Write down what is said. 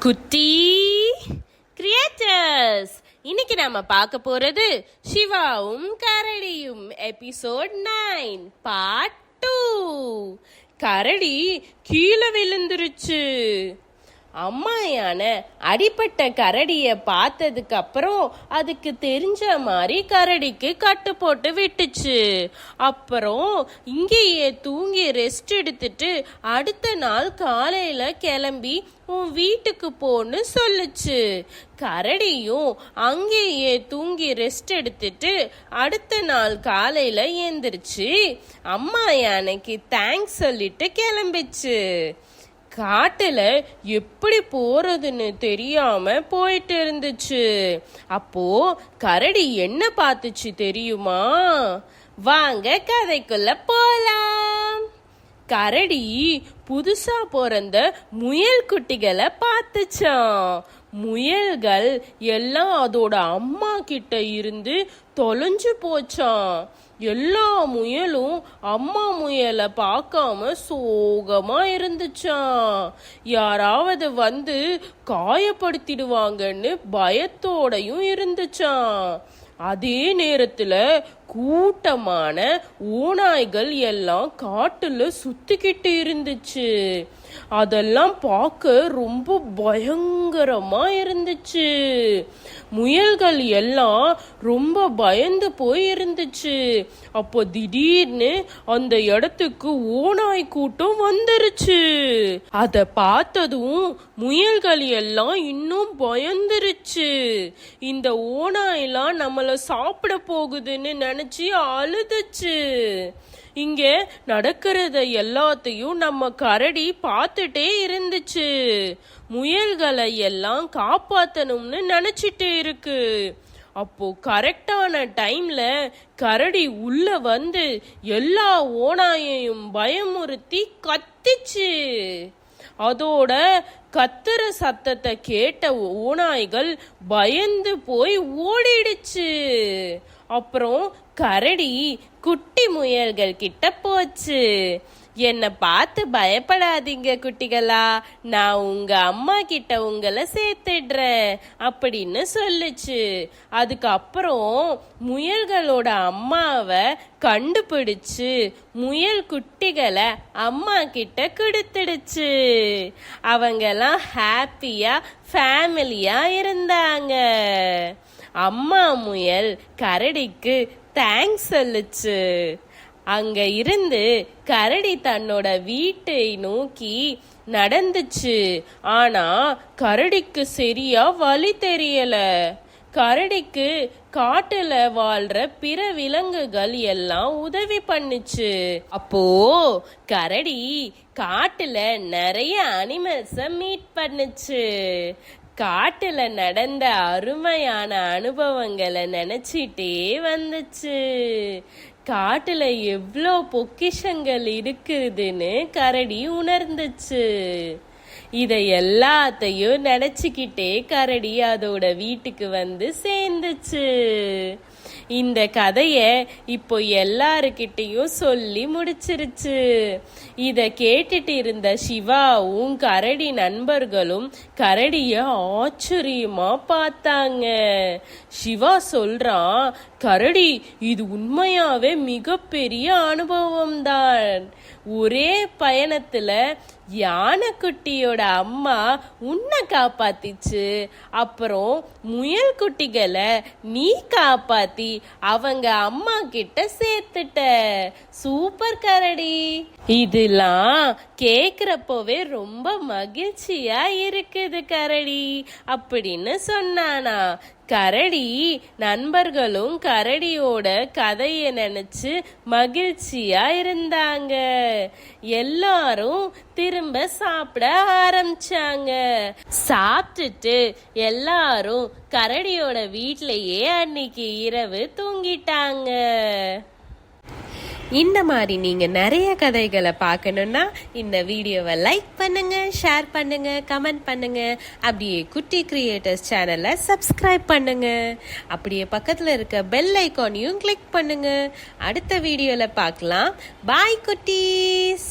குட்டி கிரியேட்டர்ஸ், இன்னைக்கு நாம பார்க்க போறது சிவாவும் கரடியும் எபிசோட் 9 பார்ட் 2. கரடி கீழே விழுந்துருச்சு. அம்மா யானை அடிப்பட்ட கரடிய பார்த்ததுக்கு அப்புறம் அதுக்கு தெரிஞ்ச மாதிரி கரடிக்கு கட்டு போட்டு விட்டுச்சு. அப்புறம் இங்கேயே தூங்கி ரெஸ்ட் எடுத்துட்டு அடுத்த நாள் காலையில கிளம்பி உன் வீட்டுக்கு போன்னு சொல்லுச்சு. கரடியும் அங்கேயே தூங்கி ரெஸ்ட் எடுத்துட்டு அடுத்த நாள் காலையில எந்திரிச்சு அம்மா யானைக்கு தேங்க்ஸ் சொல்லிட்டு கிளம்பிச்சு. காட்டுல எப்படி போறதுன்னு தெரியாம போயிட்டு இருந்துச்சு. அப்போ கரடி என்ன பார்த்துச்சு தெரியுமா? வாங்க கதைக்குள்ள போலாம். கரடி புதுசா பிறந்த முயல் குட்டிகளை பார்த்துச்சான். முயல்கள் எல்லாம் அதோட அம்மா கிட்ட இருந்து தொலைஞ்சு போச்சான். எல்லா முயலும் அம்மா முயலை பார்க்காம சோகமா இருந்துச்சான். யாராவது வந்து காயப்படுத்திடுவாங்கன்னு பயத்தோடையும் இருந்துச்சான். அதே நேரத்துல கூட்டமான ஓநாய்கள் எல்லாம் காட்டுல சுத்திக்கிட்டு இருந்துச்சு. அதெல்லாம் பார்க்க ரொம்ப பயங்கரமா இருந்துச்சு. முயல்கள் எல்லாம் ரொம்ப பயந்து போய் இருந்துச்சு. அப்போ திடீர்னு அந்த இடத்துக்கு ஓநாய் கூட்டம் வந்துருச்சு. அத பார்த்ததும் முயல்கள் எல்லாம் இன்னும் பயந்துருச்சு. இந்த ஓநாயெல்லாம் நம்மள சாப்பிட போகுதுன்னு நினைச்சு அழுதுச்சு. இங்க நடக்கிறத எல்லாத்தையும் நம்ம கரடி பார்த்துட்டே இருந்துச்சு. முயல்களை எல்லாம் காப்பாத்தணும்னு நினைச்சிட்டு இருக்கு. அப்போ கரெக்டான டைம்ல கரடி உள்ள வந்து எல்லா ஓநாயையும் பயமுறுத்தி கத்திச்சு. அதோட கத்துற சத்தத்தை கேட்ட ஓநாய்கள் பயந்து போய் ஓடிடுச்சு. அப்புறம் கரடி குட்டி முயல்கள் கிட்ட போச்சு. என்னை பார்த்து பயப்படாதீங்க குட்டிகளா, நான் உங்க அம்மா கிட்ட உங்களை சேர்த்துடுறேன் அப்படின்னு சொல்லுச்சு. அதுக்கப்புறம் முயல்களோட அம்மாவை கண்டுபிடிச்சு முயல் குட்டிகளை அம்மா கிட்ட கொடுத்துடுச்சு. அவங்கெல்லாம் ஹாப்பியா ஃபேமிலியா இருந்தாங்க. அம்மா முயல் கரடிக்கு தேங்க்ஸ் சொல்லுச்சு. அங்க இருந்து கரடி தன்னோட வீட்டை நோக்கி நடந்துச்சு. ஆனா கரடிக்கு சரியா வழி தெரியல. கரடிக்கு காட்டுல வாழ்ற பிற விலங்குகள் எல்லாம் உதவி பண்ணுச்சு. அப்போ கரடி காட்டுல நிறைய அனிமல்ஸ மீட் பண்ணுச்சு. காட்டுல நடந்த அருமையான அனுபவங்களை நினைச்சிட்டே வந்துச்சு. காட்டுல எவ்வளோ பொக்கிஷங்கள் இருக்குதுன்னு கரடி உணர்ந்துச்சு. இதை எல்லாத்தையும் நினைச்சுக்கிட்டே கரடி அதோட வீட்டுக்கு வந்து சேர்ந்துச்சு. இந்த கதைய இப்போ எல்லாருக்கிட்டையும் சொல்லி முடிச்சிருச்சு. இத கேட்டுட்டு இருந்த சிவாவும் கரடி நண்பர்களும் கரடிய ஆச்சரியமா பார்த்தாங்க. சிவா சொல்றான், கரடி இது உண்மையாவே மிகப்பெரிய அனுபவம் தான். ஒரே பயணத்துல யானைக்குட்டியோட அம்மா உன்னை காப்பாத்திச்சு, அப்புறம் முயல் குட்டிகளை நீ காப்பாத்தி அவங்க அம்மா கிட்ட சேர்த்துட்ட. சூப்பர் கரடி. இதெல்லாம் கேக்குறப்போவே ரொம்ப மகிழ்ச்சியா இருக்குது கரடி அப்படின்னு சொன்னானா. கரடி நண்பர்களும் கரடியோட கதையை நினைச்சு மகிழ்ச்சியா இருந்தாங்க. எல்லாரும் திரும்ப சாப்பிட ஆரம்பிச்சாங்க. சாப்பிட்டுட்டு எல்லாரும் கரடியோட வீட்லயே அன்னைக்கு இரவு தூங்கிட்டாங்க. இந்த மாதிரி நீங்க நிறைய கதைகளை பார்க்கணும்னா இந்த வீடியோவை லைக் பண்ணுங்க, ஷேர் பண்ணுங்க, கமெண்ட் பண்ணுங்க. அப்படியே குட்டி கிரியேட்டர்ஸ் சேனலை சப்ஸ்கிரைப் பண்ணுங்க. அப்படியே பக்கத்துல இருக்க பெல் ஐகானையும் கிளிக் பண்ணுங்க. அடுத்த வீடியோல பார்க்கலாம். பாய் குட்டீஸ்.